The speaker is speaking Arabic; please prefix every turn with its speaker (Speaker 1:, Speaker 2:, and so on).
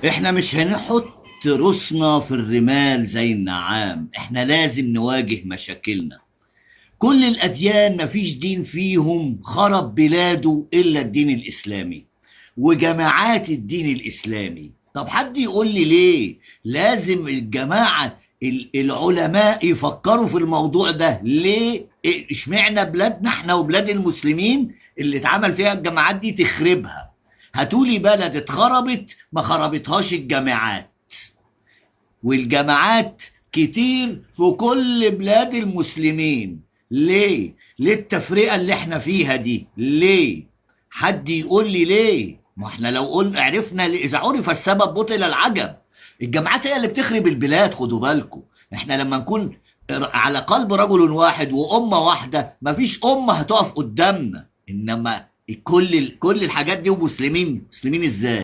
Speaker 1: احنا مش هنحط راسنا في الرمال زي النعام، احنا لازم نواجه مشاكلنا. كل الأديان مفيش دين فيهم خرب بلاده إلا الدين الإسلامي وجماعات الدين الإسلامي. طب حد يقول لي ليه لازم الجماعة العلماء يفكروا في الموضوع ده؟ ليه اشمعنى بلادنا احنا وبلاد المسلمين اللي اتعمل فيها الجماعات دي تخربها؟ هاتولي بلد اتخربت ما خربتهاش الجامعات، والجماعات كتير في كل بلاد المسلمين. ليه التفرقة اللي احنا فيها دي؟ ليه؟ حد يقول لي ليه؟ ما احنا لو قلنا عرفنا اذا عرف السبب بطل العجب. الجماعات هي اللي بتخرب البلاد، خدوا بالكم. احنا لما نكون على قلب رجل واحد وأمة واحدة مفيش أمة هتقف قدامنا، إنما كل الحاجات دي ومسلمين. مسلمين ازاي؟